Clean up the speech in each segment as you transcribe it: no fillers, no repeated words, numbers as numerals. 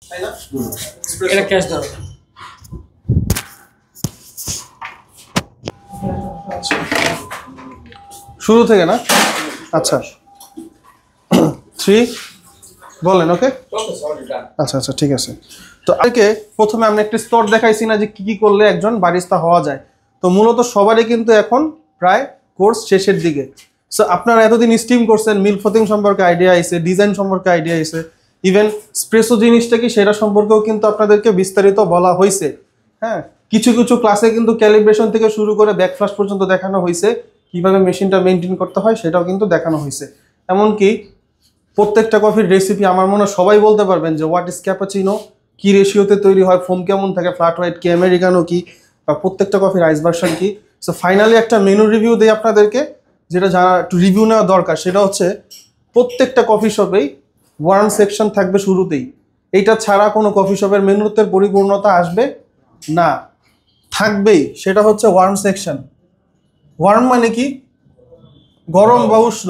তাই না? এটা ক্যাশ দাও। শুরু থেকে না? আচ্ছা 3 বলেন। ওকে আচ্ছা আচ্ছা ঠিক আছে। তো আজকে প্রথমে আমি একটা স্তর দেখাইছি না যে কি কি করলে একজন বারিস্তা হওয়া যায়। তো মূলত সবারই কিন্তু এখন প্রায় কোর্স শেষের দিকে। সো আপনারা এতদিন স্টিম করছেন, মিল্ক ফ্রথিং সম্পর্কে আইডিয়া আইছে, ডিজাইন সম্পর্কে আইডিয়া আইছে, ইভেন স্প্রেসো জিনিসটা কি সেটা সম্পর্কেও কিন্তু আপনাদেরকে বিস্তারিত বলা হয়েছে। হ্যাঁ, কিছু কিছু ক্লাসে কিন্তু ক্যালিব্রেশন থেকে শুরু করে ব্যাকফ্লাশ পর্যন্ত দেখানো হয়েছে, কিভাবে মেশিনটা মেনটেন করতে হয় সেটাও কিন্তু দেখানো হয়েছে। এমনকি প্রত্যেকটা কফির রেসিপি আমার মনে হয় সবাই বলতে পারবেন যে হোয়াট ইজ ক্যাপাচিনো, কি রেশিওতে তৈরি হয়, ফোম কেমন থাকে, ফ্ল্যাট হোয়াইট কি, আমেরিকানো কি, বা প্রত্যেকটা কফির আইস ভার্সন কি। সো ফাইনালি একটা মেনু রিভিউ দিই আপনাদেরকে, যেটা জানা একটু রিভিউ নেওয়া দরকার। সেটা হচ্ছে প্রত্যেকটা কফি শপেই ওয়ার্ম সেকশন থাকবে শুরুতেই। এইটা ছাড়া কোনো কফি শপের মেনুতে পরিপূর্ণতা আসবে না, থাকবেই। সেটা হচ্ছে ওয়ার্ম সেকশন। ওয়ার্ম মানে কি? গরম বা উষ্ণ।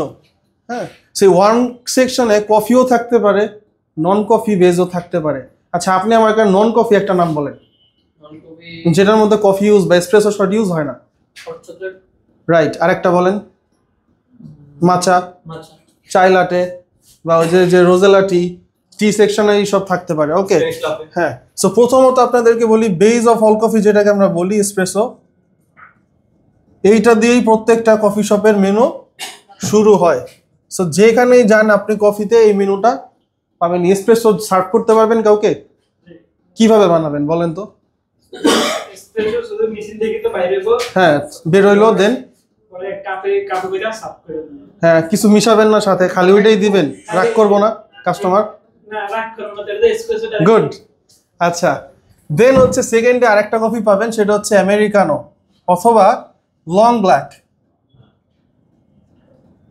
হ্যাঁ, সেই ওয়ার্ম সেকশনে কফিও থাকতে পারে, নন কফি বেজও থাকতে পারে। আচ্ছা আপনি আমার একটা নন কফি একটা নাম বলেন, যেটার মধ্যে কফি ইউজ বা এসপ্রেসো শট ইউজ হয় না। রাইট, আরেকটা বলেন। মাচা, চাই লাটে, বা ওই যে রোজেলা টি সেকশনে সব থাকতে পারে। ওকে হ্যাঁ। সো প্রথমত আপনাদেরকে বলি বেস অফ অল কফি, যেটাকে আমরা বলি এসপ্রেসো, এইটা দিয়েই প্রত্যেকটা কফি শপের মেনু শুরু হয়। সো যেখানেই যান আপনি কফিতে এই মেনুটা পাবেন। এসপ্রেসো সার্ভ করতে পারবেন কাউকে, কিভাবে বানাবেন বলেন তো? এসপ্রেসো শুধু মেশিন থেকে তো বাইরে হইবো, হ্যাঁ বের হইলো, দেন পরে কাপে কইরা সার্ভ করে দিবেন। হ্যাঁ, কিছু মিশাবেন না সাথে, খালি ওইটাই দিবেন। রাগ করবো না কাস্টমার, না রাগ করব না, এটা এসপ্রেসোটা গুড। আচ্ছা দেন হচ্ছে সেকেন্ডে আরেকটা কফি পাবেন, সেটা হচ্ছে আমেরিকানো অথবা লং ব্ল্যাক।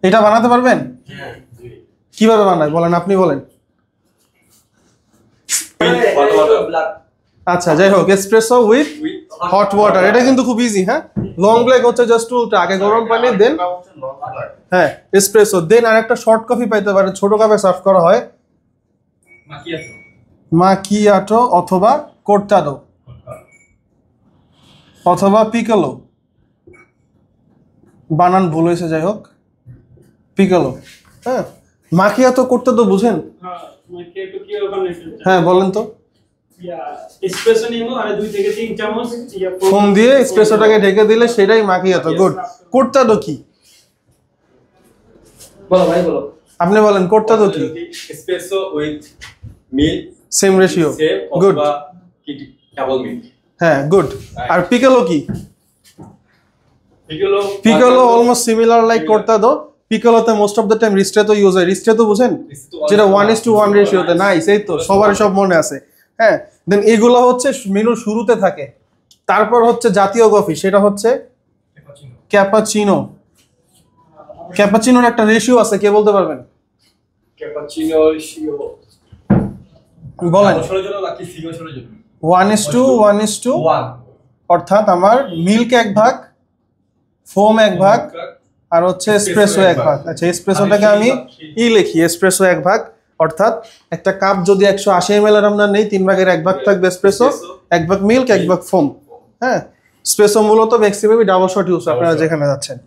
এটা বানাতে পারবেন? কিভাবে বানায় বলেন, আপনি বলেন। আচ্ছা যাই হোক, এসপ্রেসো উইথ হট ওয়াটার, এটা কিন্তু খুব ইজি। হ্যাঁ, লং ব্ল্যাক হচ্ছে জাস্ট উল্টা, আগে গরম পানি দেন, হ্যাঁ এসপ্রেসো দেন। আর একটা শর্ট কফি পাইতে পারে, ছোট কাপে সার্ভ করা হয়, মাকিয়াটো অথবা কর্তাডো অথবা পিকলো। বানান ভুল হয়েছে, যাই হোক পিকলো। হ্যাঁ, মাকিয়াটো কর্তাডো বুঝেন? হ্যাঁ বলেন তো। এসপ্রেসো নিমো আর 2 থেকে 3 চামচ ফোম দিয়ে এসপ্রেসোটাকে ঢেকে দিলে সেটাই মাকিয়াটো। গুড। কর্তাডো কি? বলো ভাই বলো। আপনি বলেন কর্তাডো কি? Espresso with milk, same ratio. Good, double milk. হ্যাঁ গুড। আর পিকলো কি? Piccolo almost similar like cortado. পিকলোতে most of the time ristretto use হয়। রিস্ট্রেটো বুঝেন? যেটা 1:1 রেশিওতে। নাইস, এই তো সবারই সব মনে আছে। হ্যাঁ, দেন এগুলো হচ্ছে মেনুর শুরুতে থাকে। তারপর হচ্ছে জাতীয় কফি, সেটা হচ্ছে ক্যাপাচিনো। ক্যাপাচিনোর একটা রেশিও আছে, কে বলতে পারবেন? ক্যাপাচিনো রেশিও বলেন। 1:1 অর্থাৎ আমার মিল্ক 1 ভাগ, ফোম 1 ভাগ, আর হচ্ছে এসপ্রেসো 1 ভাগ। আচ্ছা এসপ্রেসোটাকে আমি লিখি, এসপ্রেসো 1 ভাগ। অর্থাৎ একটা কাপ যদি 180 ml এর আমরা নেই, 3 ভাগের 1 ভাগ থাকবে এসপ্রেসো, 1 ভাগ মিল্ক, 1 ভাগ ফোম। হ্যাঁ, এসপ্রেসো মূলত ম্যাক্সিমাম ডাবল শট ইউজ আপনারা যেখানে যাচ্ছেন।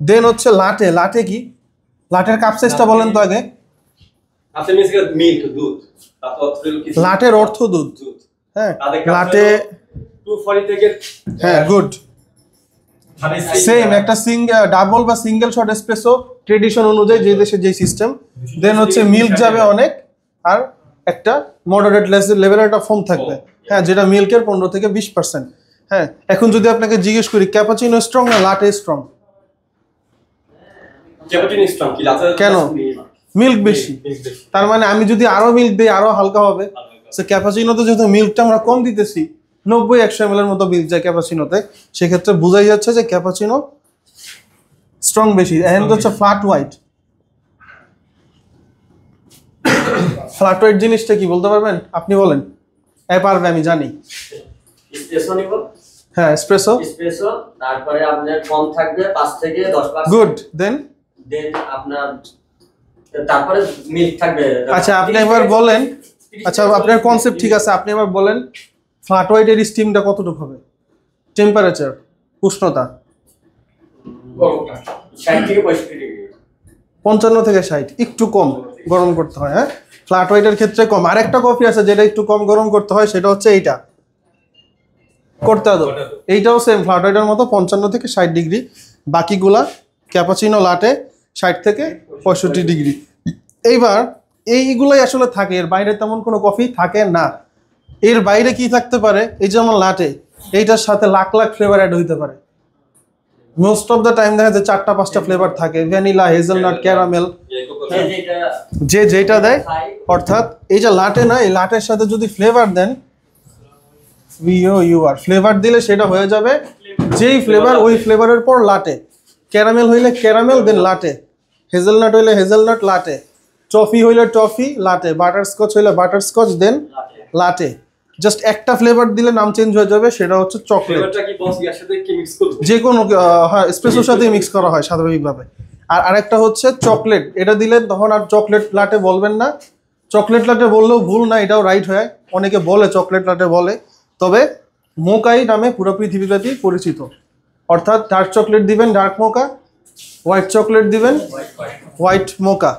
দেন হচ্ছে লাটে। লাটে কি? লাটের কাপ সাইজটা বলেন তো আগে। আপনি মিক্স মিল্ক, দুধ, তারপর কি? লাটের অর্থ দুধ। হ্যাঁ, লাটে 240 থেকে। হ্যাঁ গুড। সেম একটা ডাবল বা সিঙ্গেল শট এসপ্রেসো ট্রেডিশন অনুযায়ী যে দেশে যে সিস্টেম। দেন হচ্ছে মিল্ক যাবে অনেক, আর একটা মডারেট লেভেলের একটা ফোম থাকবে। হ্যাঁ, যেটা মিল্কের 15 থেকে 20%। হ্যাঁ, এখন যদি আপনাকে জিজ্ঞেস করি ক্যাপাচিনো স্ট্রং না লাটে স্ট্রং? Cappuccino strong. কি লাটে? কেন? মিল্ক বেশি। তার মানে আমি যদি আরো মিল্ক দিই আরো হালকা হবে। সো ক্যাপাচিনোতে যেহেতু মিল্কটা আমরা কম দিতেছি, 90-100 ml এর মতো মিল্ক যায় ক্যাপাচিনোতে, সেক্ষেত্রে বোঝাই যাচ্ছে যে ক্যাপাচিনো স্ট্রং বেশি। এন্ড হচ্ছে ফ্ল্যাট হোয়াইট। ফ্ল্যাট হোয়াইট জিনিসটা কি বলতে পারবেন? আপনি বলেন। পারবে, আমি জানি। এসপ্রেসো নিব। হ্যাঁ এসপ্রেসো। এসপ্রেসো, তারপরে আপনার কম থাকবে 5 থেকে 10%। গুড। দেন আপনার তারপরে মিল্ক থাকবে। আচ্ছা আপনি একবার বলেন আচ্ছা আপনার কনসেপ্ট ঠিক আছে, আপনি এবার বলেন ফ্ল্যাট হোয়াইটের স্টিমটা কতটুকু হবে, টেম্পারেচার, উষ্ণতা? 60 থেকে 65 ডিগ্রি। 55 থেকে 60, একটু কম গরম করতে হয়। হ্যাঁ, ফ্ল্যাট হোয়াইটের ক্ষেত্রে কম। আরেকটা কফি আছে যেটা একটু কম গরম করতে হয়, সেটা হচ্ছে এইটা, কর্তাদো। এইটাও সেম ফ্ল্যাট হোয়াইটের মতো 55 থেকে 60 ডিগ্রি। বাকিগুলা ক্যাপাচিনো, লাটে 60 থেকে 65 ডিগ্রি। এইবার এইগুলাই আসলে থাকে, এর বাইরে তেমন কোনো কফি থাকে না। এর বাইরে কি থাকতে পারে, এই যেমন লাটে, এইটার সাথে লাখ লাখ ফ্লেভার অ্যাড হইতে পারে। মোস্ট অফ দ্য টাইম দেখা যায় 4টা-5টা ফ্লেভার থাকে, ভ্যানিলা, হেজেলনাট, ক্যারামেল, যে যেটা দেয়। অর্থাৎ এই যে লাটে না, এই লাটের সাথে যদি ফ্লেভার দেন, ফ্লেভার দিলে সেটা হয়ে যাবে যেই ফ্লেভার, ওই ফ্লেভারের পর লাটে। ক্যারামেল হইলে ক্যারামেল, দেন লাটে। হেজেলনাট হইলে হেজেলনাট, লাটে। টফি হইলে টফি, লাটে। বাটারস্কচ হইলে বাটারস্কচ, দেন লাটে। জাস্ট একটা ফ্লেভার দিলে নাম চেঞ্জ হয়ে যাবে, সেটা হচ্ছে চকলেট। ফ্লেভারটা কি বস এর সাথে কি মিক্স করব? যে কোনো হ্যাঁ, এসপ্রেসোর সাথে মিক্স করা হয় স্বাভাবিকভাবে। আর আরেকটা হচ্ছে চকলেট, এটা দিলেন তখন আর চকলেট লাটে বলবেন না। চকলেট লাটে বললেও ভুল না, এটাও রাইট হয়, অনেকে বলে চকলেট লাটে বলে। তবে মোকাই নামে পুরো পৃথিবীব্যাপী পরিচিত। অর্থাৎ ডার্ক চকলেট দিবেন ডার্ক মোকা, হোয়াইট চকলেট দিবেন হোয়াইট মোকা।